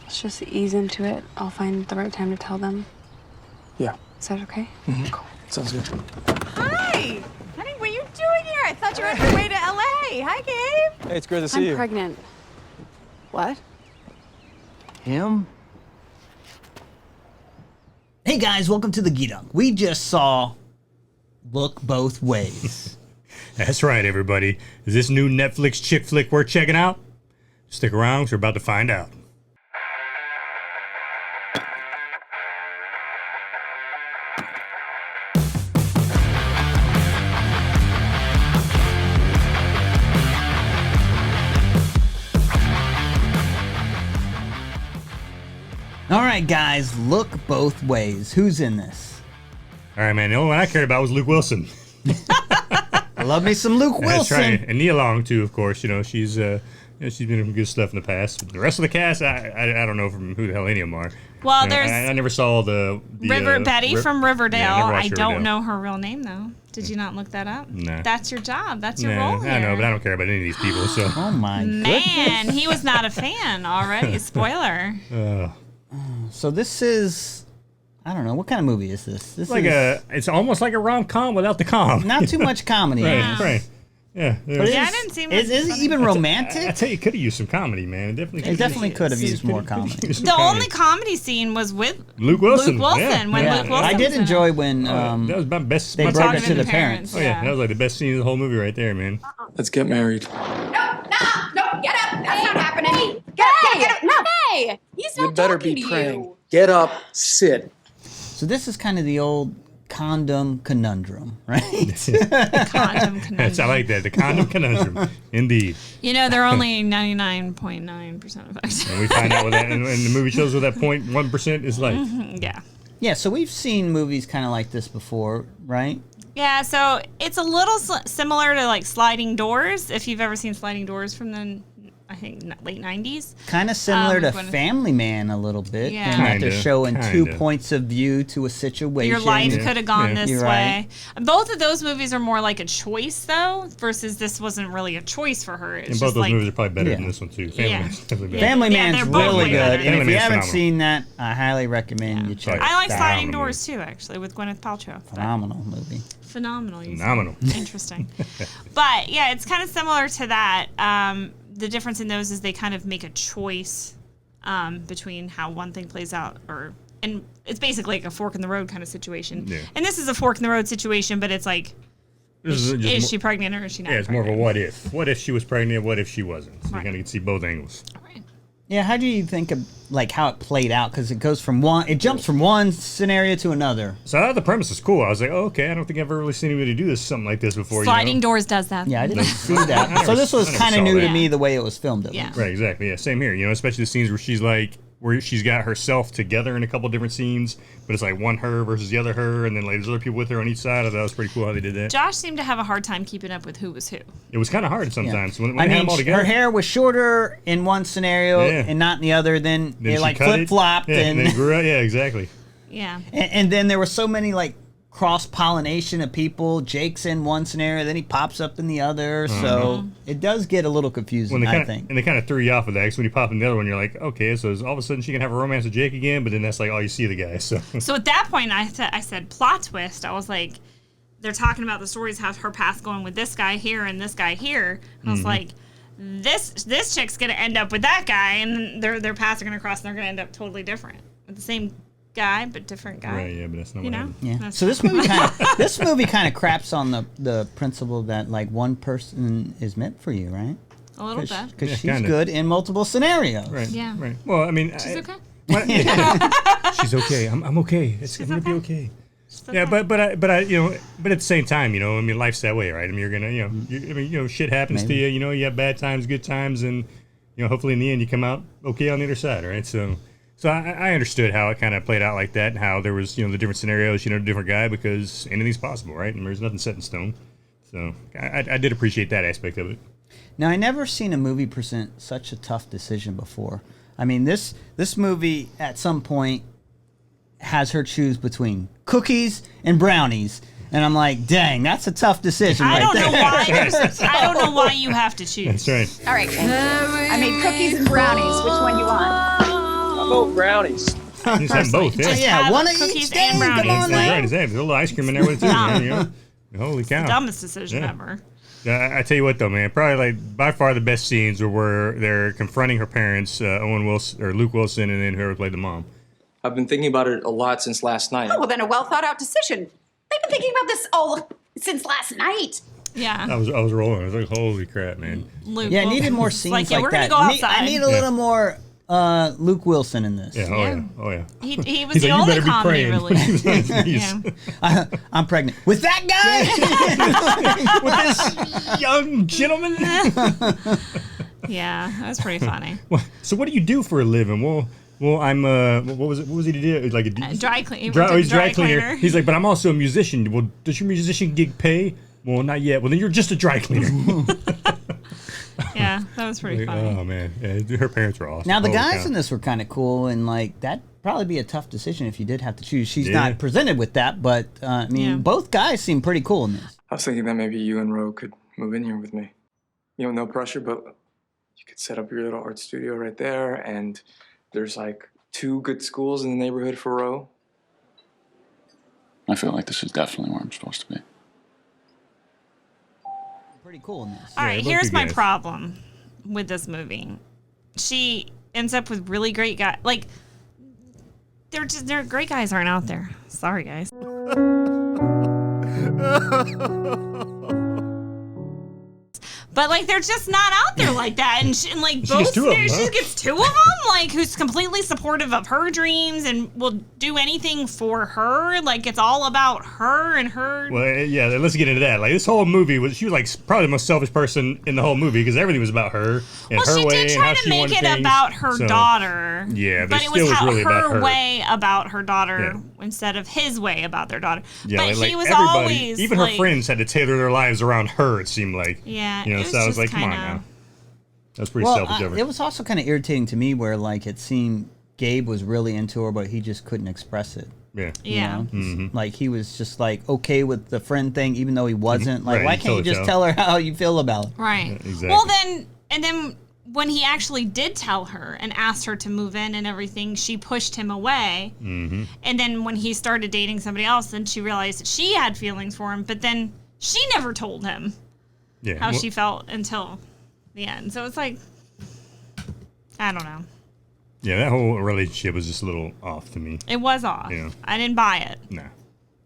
Let's just ease into it. I'll find the right time to tell them. Yeah. Is that okay? Mm-hmm. Cool. Sounds good. Hi! Honey, what are you doing here? I thought you were on your way to L.A. Hi, Gabe. Hey, it's great to see you. I'm pregnant. What? Him? Hey guys, welcome to the Geedunk. We just saw Look Both Ways. That's right, everybody. Is this new Netflix chick flick worth checking out? Stick around, 'cause we're about to find out. All right, guys, Look Both Ways. Who's in this? All right, man. The only one I cared about was Luke Wilson. I love me some Luke Wilson. That's right. And Nia Long, too, of course. You know, she's been in good stuff in the past. But the rest of the cast, I don't know from who the hell any of them are. Well, You know, there's I never saw the Betty from Riverdale. Yeah, never watched I Riverdale. don't know her real name, though. Did you not look that up? Nah. That's your job. That's your Nah, role here. I know, but I don't care about any of these people. So. Oh, my goodness. Man, he was not a fan already. Spoiler. So this is, I don't know, what kind of movie is this? This is It's almost like a rom-com without the com. not too much comedy. in Right, this. right. Yeah. But Yeah, is- I didn't see Is it much even I romantic? tell you, it could have used some comedy, man. It definitely Could have used more comedy. The only comedy scene was with Luke Wilson. Luke Wilson yeah. when Yeah. Luke Wilson I did was in enjoy it. when That was my best. they my broke Talking it to to the the parents. Oh yeah, that was like the best scene of the whole movie right there, man. Let's get married. No, get up. That's not happening. Get up. No. Hey, he's not You better talking be to praying. you. Get up, sit. So this is kind of the old condom conundrum, right? Condom conundrum. I like that. The condom conundrum, indeed. You know, they're only 99.9% effective. And we find out what that, and the movie shows what that 0.1% is like. Yeah. Yeah, so we've seen movies kind of like this before, right? Yeah, so it's a little similar to like Sliding Doors, if you've ever seen Sliding Doors from the, I think, late 90s. Kind of similar to Gwyneth- Family Man a little bit. Yeah. In that they're Kinda, showing two kinda. points of view to a situation. Your life Yeah. could have gone Yeah. this You're way. right. Both of those movies are more like a choice, though, versus this wasn't really a choice for her. It's And just both those like, movies are probably better Yeah. than this one too. Family Yeah. Man's definitely better. Family Yeah, Man's they're both really way good. better. And Family if you Man's haven't phenomenal. seen that, I highly recommend you check I like that Sliding out. Doors too, actually, with Gwyneth Paltrow. Phenomenal movie. Phenomenal. You said. Phenomenal. Interesting. But yeah, it's kind of similar to that. The difference in those is they kind of make a choice between how one thing plays out, and it's basically like a fork in the road kind of situation. Yeah. And this is a fork in the road situation, but it's like, This is just she more- pregnant or is she not? Yeah, it's more of a pregnant? what if. What if she was pregnant? What if she wasn't? So Right. you kind of see both angles. Right. Yeah, how do you think of like how it played out? Because it goes from one, it jumps from one scenario to another. So I thought the premise was cool. I was like, oh, okay, I don't think I've ever really seen anybody do something like this before. Sliding you know? Doors does that. Yeah, I didn't see I that. never- So this was I never kind of saw new to that. me the way it was filmed. At Yeah. least. Right, exactly. Yeah, same here. You know, especially the scenes where she's like, where she's got herself together in a couple different scenes, but it's like one her versus the other, and then like there's other people with her on each side. I thought it was pretty cool how they did that. Josh seemed to have a hard time keeping up with who was who. It was kind of hard sometimes when I they had mean, them all together. her hair was shorter in one scenario Yeah. and not in the other. Then Then it she like cut it. flip flopped, Yeah, and then it grew out. Yeah, exactly. Yeah. and then there were so many like cross pollination of people. Jake's in one scenario, then he pops up in the other. So it does get a little confusing, I think. And they kind of threw you off with that because when you pop in the other one, you're like, okay, so all of a sudden she can have a romance with Jake again, but then that's like all you see of the guy. So So at that point, I said plot twist. I was like, they're talking about the stories, how her past going with this guy here and this guy here. And I was like, this chick's gonna end up with that guy, and then their paths are gonna cross, and they're gonna end up totally different with the same guy but different guy. right, yeah, but that's not You what know. happened. Yeah. That's- So this movie kind of craps on the principle that like one person is meant for you, right? a little bit. Because Yeah, she's kinda. good in multiple scenarios. Right. Yeah. Right. Well, I mean, She's okay. she's okay. I'm okay. It's gonna be okay. She's Yeah, okay. but at the same time, you know, I mean, life's that way, right? I mean, you're gonna, shit happens Maybe. to you. You know, you have bad times, good times, and you know, hopefully in the end you come out okay on the other side, right? So I understood how it kind of played out like that, and how there was, you know, the different scenarios, you know, different guy, because anything's possible, right? And there's nothing set in stone. So I did appreciate that aspect of it. Now, I never seen a movie present such a tough decision before. I mean, this movie at some point has her choose between cookies and brownies, and I'm like, dang, that's a tough decision. I right don't there. know why. I don't know why you have to choose. That's right. All right, I made cookies and brownies. Which one you want? vote brownies. You said both, yeah. Just Yeah, have one of cookies each and thing, come brownies. on, That's man. right. There's a little ice cream in there with it too, man. You know? Holy cow. Dumbest decision Yeah. ever. I tell you what, though, man. Probably like by far the best scenes are where they're confronting her parents, Owen Wilson or Luke Wilson, and then whoever played the mom. I've been thinking about it a lot since last night. Oh, well, then a well thought out decision. They've been thinking about this all since last night. Yeah. I was rolling. I was like, holy crap, man. Luke Yeah, I will- needed more it's scenes like, yeah, we're that. gonna go outside. I need a little more Luke Wilson in this. Yeah, oh yeah, oh yeah. He was He's the like, you only better be comedy praying. really. He was on his knees. Yeah. I'm pregnant with that guy. With this young gentleman. Yeah, that was pretty funny. So what do you do for a living? Well, I'm what was it? What was he to do? Like a Dry clean. he's dry cleaner. He's like, but I'm also a musician. Well, does your musician gig pay? Well, not yet. Well, then you're just a dry cleaner. Yeah, that was pretty funny. Oh man, yeah, her parents were awesome. Now the Holy guys cow. in this were kind of cool, and like that'd probably be a tough decision if you did have to choose. She's Yeah. not presented with that, but I mean, Yeah. both guys seem pretty cool in this. I was thinking that maybe you and Ro could move in here with me. You know, no pressure, but you could set up your little art studio right there, and there's like 2 good schools in the neighborhood for Ro. I feel like this is definitely where I'm supposed to be. Pretty cool in this. All right, both here's you my guys. problem with this movie. She ends up with really great guys. Like, they're great guys aren't out there. Sorry, guys. But like they're just not out there like that, and like She both gets 2 of them, scenarios, huh? she gets 2 of them, like who's completely supportive of her dreams and will do anything for her. Like it's all about her and her. Well, yeah, let's get into that. Like this whole movie she was like probably the most selfish person in the whole movie because everything was about her and Well, her she way did and try how to she make wanted it things. about her So, daughter. Yeah, but it still was was how really about her her. way about her daughter Yeah. instead of his way about their daughter. Yeah, but like he was everybody, always even like, her friends had to tailor their lives around her. It seemed like. Yeah, You know, it was so I was just like, come on kinda- now. That was pretty Well, selfish of her. it was also kind of irritating to me where like it seemed Gabe was really into her, but he just couldn't express it. Yeah. you Yeah. know? Mm-hmm. Like he was just like okay with the friend thing, even though he wasn't. Like, Right, why you can't you totally just tell. tell her how you feel about it? Right. exactly. Well, then when he actually did tell her and asked her to move in and everything, she pushed him away. Mm-hmm. And then when he started dating somebody else, then she realized that she had feelings for him. But then she never told him Yeah. how well, she felt until the end. So it's like, I don't know. Yeah, that whole relationship was just a little off to me. It was off. Yeah. I didn't buy it. Nah.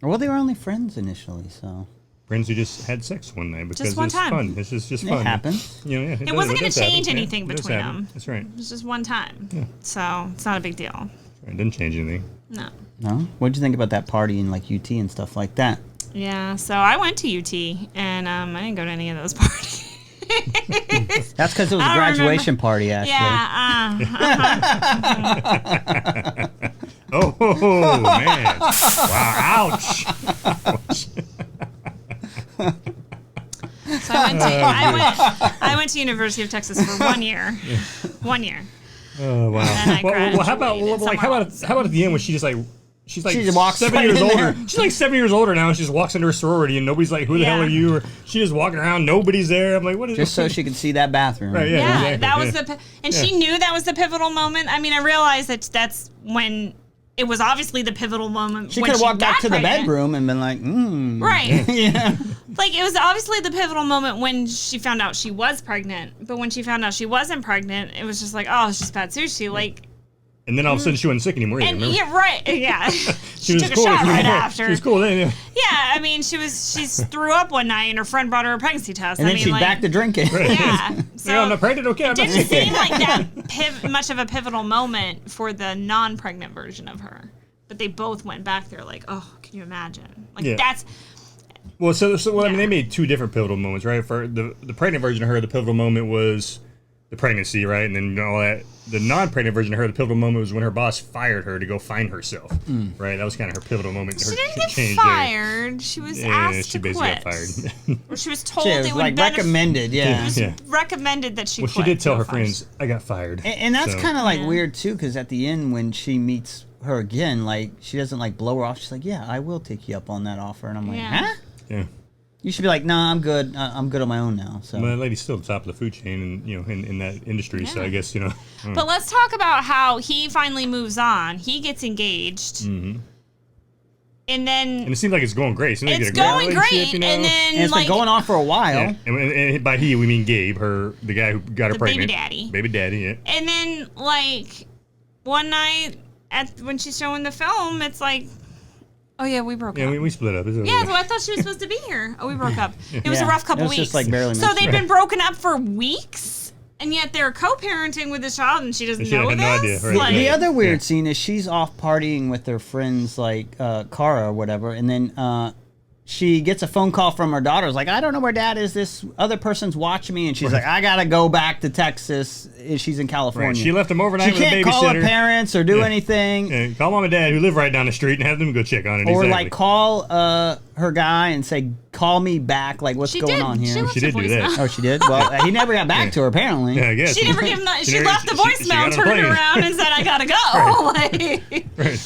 Well, they were only friends initially, so Friends who just had sex one night because one it's time. fun. It's just it fun. happens. You know, yeah, It wasn't going gonna to change anything between them. That's right. It was just one time. So it's not a big deal. It didn't change anything. No. No, what'd you think about that party in like UT and stuff like that? Yeah. So I went to UT and I didn't go to any of those parties. That's because it was a I don't graduation party, actually. Yeah. Oh man! Wow! Ouch! Ouch. So I went to University of Texas for 1 year. 1 year. Oh wow! And I Well, how about graduated like somewhere how about at the end when she's like She just walks 7 right years in older. there. She's like 7 years older now, and she just walks into her sorority, and nobody's like, "Who the hell Yeah. are you?" Or she's just walking around, nobody's there. I'm like, "What is?" Just so she could see that bathroom. Right, Yeah, exactly, that was yeah. and she knew that was the pivotal moment. I mean, I realized that that's when it was obviously the pivotal moment. She when could have walked back got to the pregnant. bedroom and been like, Right. yeah. Like, it was obviously the pivotal moment when she found out she was pregnant. But when she found out she wasn't pregnant, it was just like, oh, it's just bad sushi. Like, And then all of a sudden, she wasn't sick anymore. Either, and remember? yeah, right. Yeah. she was took a cool. shot right She after. was cool then. Yeah. Yeah, I mean, she threw up one night and her friend brought her a pregnancy test. And I then mean, she's like, back to drinking. Yeah. So Yeah, I'm not pregnant. Okay, I'm it not didn't sick. seem like that much of a pivotal moment for the non-pregnant version of her. But they both went back there like, oh, can you imagine? Like, Yeah. that's... Well, so I mean, Yeah. they made 2 different pivotal moments, right? For the pregnant version of her, the pivotal moment was the pregnancy, right? And then all that. The non-pregnant version of her, the pivotal moment was when her boss fired her to go find herself, right? That was kind of her pivotal moment. She her didn't get change fired. She was there. asked Yeah, to she basically quit. got fired. Or she was told She it was would like recommended, yeah. Yeah. recommended that she Well, she quit did tell to her go find- friends, "I got fired." And that's So- kind of like Yeah. weird too, because at the end when she meets her again, like she doesn't like blow her off. She's like, "Yeah, I will take you up on that offer," and I'm like, Yeah. "Huh?" Yeah. You should be like, nah, I'm good. I'm good on my own now. So. But that lady's still at the top of the food chain, and in that industry. So I guess But let's talk about how he finally moves on. He gets engaged. Mm-hmm. And then it seems like it's going great. It's going great, and then and it's been going on for a while. Yeah. And by he we mean Gabe, the guy who got her pregnant. Baby daddy, yeah. And then one night when she's showing the film, it's like, oh yeah, we broke up. Yeah, we split up. Yeah, so I thought she was supposed to be here. Oh, we broke up. It was a rough couple weeks. Just like barely so they'd been broken up for weeks, and yet they're co-parenting with the child, and she doesn't know this. No idea. Right. The other weird scene is she's off partying with her friends like Cara or whatever, and then she gets a phone call from her daughter. It's like, I don't know where Dad is. This other person's watching me, and she's like, I gotta go back to Texas. She's in California. Right. She left him overnight with a babysitter. She can't call her parents or do anything. Yeah. Call Mom and Dad, who live right down the street, and have them go check on it. Or like call her guy and say, call me back. Like, what's going on here? She did do that. Oh, she did? Well, he never got back to her, apparently. Yeah, I guess. She never gave him that. She left the voicemail, turned around, and said, I gotta go. Right.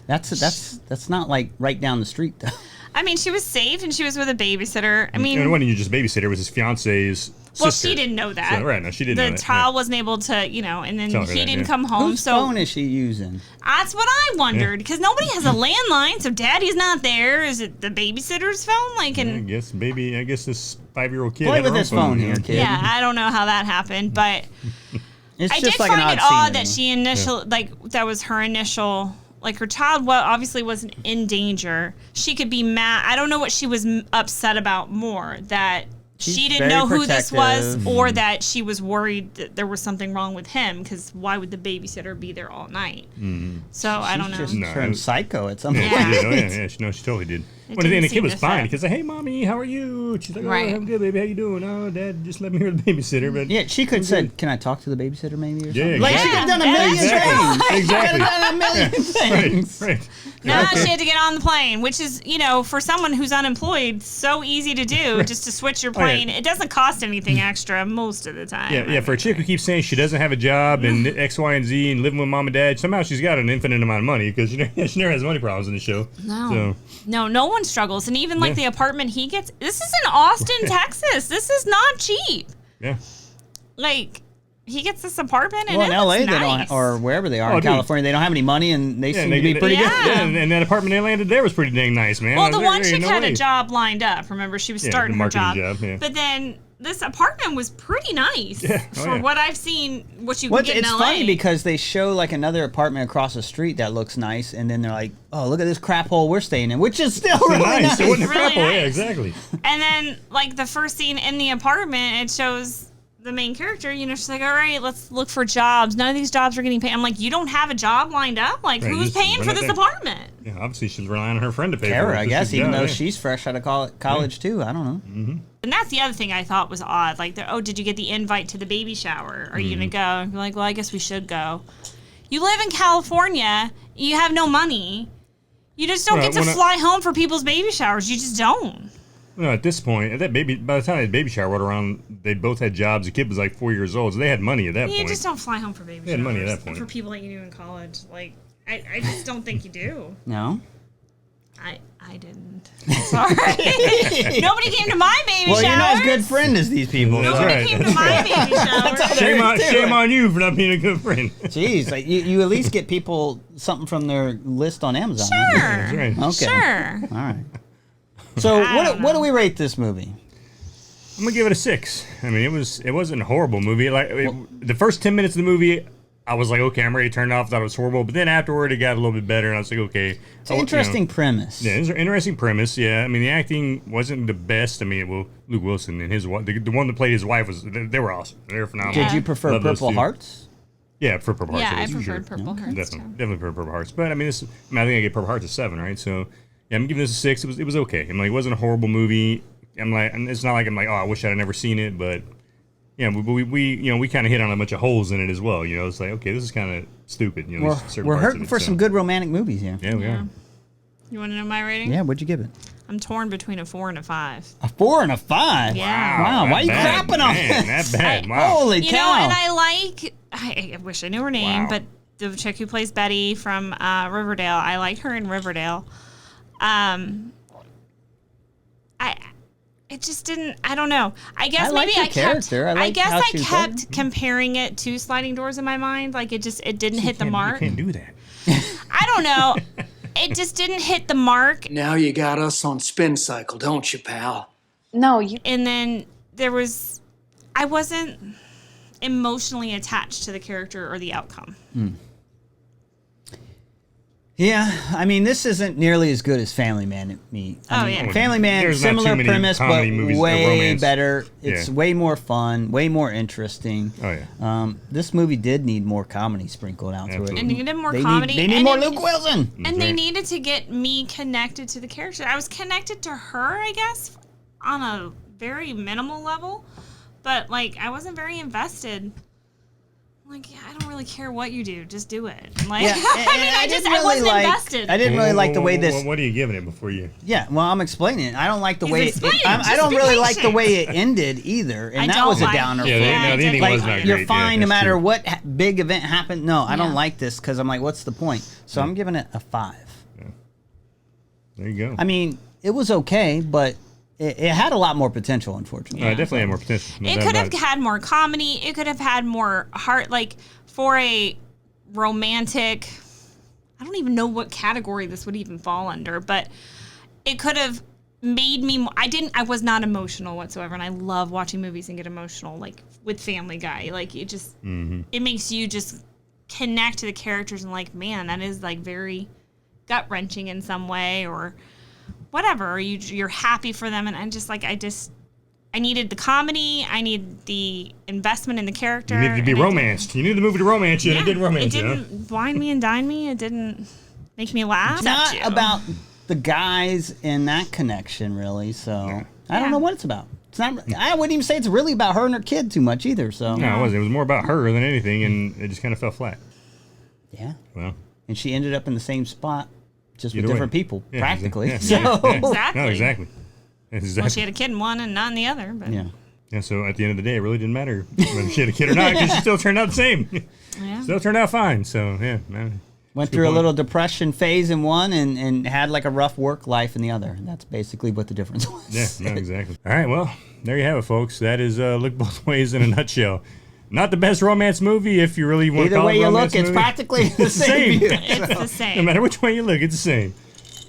That's not like right down the street, though. I mean, she was safe, and she was with a babysitter. I mean, and it wasn't just babysitter; it was his fiance's sister. Well, she didn't know that. So, right? No, she didn't know that. The child wasn't able to, and then he didn't come home. Whose phone is she using? That's what I wondered, because nobody has a landline, so Daddy's not there. Is it the babysitter's phone? I guess this 5-year-old kid play had with her this own phone here, kid. Yeah, I don't know how that happened, but it's I just did like find an it odd that she that was her initial. Like, her child obviously wasn't in danger. She could be mad. I don't know what she was upset about more. That she didn't know who this was, or that she was worried that there was something wrong with him, because why would the babysitter be there all night? Mm-hmm. So, I don't know. She just turned psycho at some point. Yeah, she totally did. And the kid was fine. Because, hey, Mommy, how are you? She's like, oh, I'm good, baby. How you doing? Oh, Dad, just let me hear the babysitter. But yeah, she could have said, can I talk to the babysitter maybe or something? Yeah, like, she could have done a million things. Exactly. She could have done a million things. Right. No, she had to get on the plane, which is, for someone who's unemployed, so easy to do, just to switch your plane. It doesn't cost anything extra most of the time. Yeah, for a chick who keeps saying she doesn't have a job and X, Y, and Z and living with Mom and Dad, somehow she's got an infinite amount of money, because she never has money problems in the show. No. No one struggles. And even the apartment he gets, this is in Austin, Texas. This is not cheap. Yeah. Like, he gets this apartment, and in LA, nice. they don't, or wherever they are in California, they don't have any money, and they seem to be pretty good. Yeah, and that apartment they landed there was pretty dang nice, man. Well, the one chick had a job lined up. Remember, she was starting her job. But then this apartment was pretty nice for what I've seen, what you can get in LA. It's funny because they show like another apartment across the street that looks nice, and then they're like, oh, look at this crap hole we're staying in, which is still really nice. It wasn't a really crap hole, nice. yeah, exactly. And then, like, the first scene in the apartment, it shows the main character, she's like, all right, let's look for jobs. None of these jobs are getting paid. I'm like, you don't have a job lined up? Like, who's paying for this apartment? Yeah, obviously she's relying on her friend to pay Kara, for it. I guess, even though she's fresh out of college too. I don't know. Mm-hmm. And that's the other thing I thought was odd. Like, did you get the invite to the baby shower? Are you going to go? And be like, well, I guess we should go. You live in California. You have no money. You just don't get to fly home for people's baby showers. You just don't. No, at this point, by the time that baby shower rolled around, they both had jobs. The kid was like 4 years old, so they had money at that point. You just don't fly home for baby showers. They had money at that point. For people like you do in college. Like, I just don't think you do. No? I didn't. Sorry. Nobody came to my baby showers. Well, you're not as good friend as these people. Nobody came to my baby showers. Shame on you for not being a good friend. Jeez, like you at least get people something from their list on Amazon. Sure. That's right. Okay. Sure. All right. So what do we rate this movie? I'm gonna give it a 6. I mean, it wasn't a horrible movie. Like the first 10 minutes of the movie, I was like, okay, I'm ready to turn it off. Thought it was horrible, but then afterward, it got a little bit better, and I was like, okay. It's an interesting premise. Yeah, it's an interesting premise. Yeah, I mean, the acting wasn't the best. I mean, Luke Wilson and his wife, the one that played his wife they were awesome. They were phenomenal. Did you prefer Purple Hearts? Yeah, for Purple Hearts. Yeah, I preferred Purple Hearts. Definitely prefer Purple Hearts. But I mean, I think I get Purple Hearts a 7, right? So yeah, I'm giving this a 6. It was okay. I'm like, it wasn't a horrible movie. It's not like I'm like, oh, I wish I'd never seen it, but. Yeah, we kind of hit on a bunch of holes in it as well. It's like, okay, this is kind of stupid. We're hurting for some good romantic movies here. Yeah, we are. You want to know my rating? Yeah, what'd you give it? I'm torn between a 4 and a 5. A 4 and a 5? Yeah. Wow, why are you crapping on it? That bad. Wow. Holy cow. And I wish I knew her name, but the chick who plays Betty from Riverdale, I like her in Riverdale. it just didn't. I don't know. I guess I like maybe her I character. kept. I like guess how I she was kept comparing it to Sliding Doors in my mind. Like it didn't hit the mark. You can't do that. I don't know. It just didn't hit the mark. Now you got us on spin cycle, don't you, pal? No, you. And then I wasn't emotionally attached to the character or the outcome. Yeah, I mean, this isn't nearly as good as Family Man to me. I mean, yeah. Family Man, There's not similar too many premise, but comedy movies of way romance. better. It's Yeah. way more fun, way more interesting. Oh, yeah. This movie did need more comedy sprinkled out to it. Absolutely. And needed more They comedy. They need and more it- Luke Wilson. And they right. needed to get me connected to the character. I was connected to her, I guess, on a very minimal level, but like I wasn't very invested. Like, yeah, I don't really care what you do, just do it. Like, Yeah, I wasn't invested. I didn't really like the way this. What are you giving it before you? Yeah, well, I'm explaining it. I don't like the He's way explaining. I Just don't be really like the patient. way it ended either, and I that don't was a like- downer. Yeah, for me. the ending was not Like, great. you're Yeah, fine no that's matter true. what big event happened. No, I don't Yeah. like this because I'm like, what's the point? So I'm giving it a 5. There you go. I mean, it was okay, but it had a lot more potential, unfortunately. I definitely had more potential. No It doubt could about have had more comedy. It could have had more heart. Like, for a romantic, I don't even know what category this would even fall under, but it could have made me. I was not emotional whatsoever, and I love watching movies and get emotional, like with Family Guy. Like it just, it makes you just connect to the characters and like, man, that is like very gut wrenching in some way, or whatever. Or you're happy for them, and I'm just like, I needed the comedy. I need the investment in the character. You needed to be and it romanced. You needed the movie to romance you, and it didn't romance It you. huh? didn't wine me and dine me. It didn't make me laugh. It's not at you. about the guys in that connection, really. So I don't know what it's about. It's not. I wouldn't even say it's really about her and her kid too much either. So No, it wasn't. It was more about her than anything, and it just kind of fell flat. yeah, Well, and she ended up in the same spot, just with Either way. different people, Yeah, practically. yeah, so yeah. Exactly. no, exactly. Exactly. Well, she had a kid in one and not in the other. But yeah. Yeah, so at the end of the day, it really didn't matter whether she had a kid or not, because she still turned out the same. Yeah. Still turned out fine. So yeah, man. Went Good through a point. little depression phase in one and had like a rough work life in the other. That's basically what the difference was. Yeah, no, exactly. All right, well, there you have it, folks. That is Look Both Ways in a nutshell. Not the best romance movie if you really want to Either call way it a you romance look, it's movie. practically the same. view. it's the No same. matter which way you look, it's the same.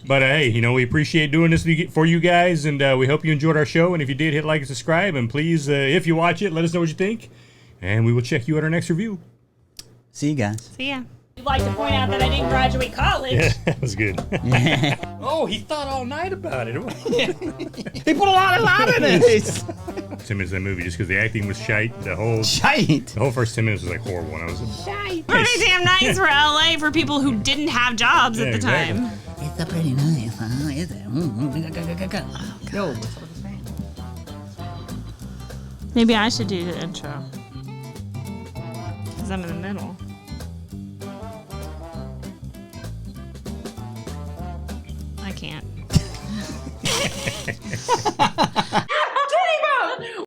But hey, we appreciate doing this for you guys, and we hope you enjoyed our show. And if you did, hit like and subscribe. And please, if you watch it, let us know what you think. And we will check you at our next review. See you guys. See ya. I'd like to point out that I didn't graduate college. Yeah, that was good. Oh, he thought all night about it. He put a lot in it. 10 minutes of that movie, just because the acting was shite. The whole Shite. first 10 minutes was like horrible. And I was Pretty damn nice for LA for people who didn't have jobs at the exactly. time. It's pretty nice, huh? Is it? Yo. Maybe I should do the intro. Because I'm in the middle. I can't.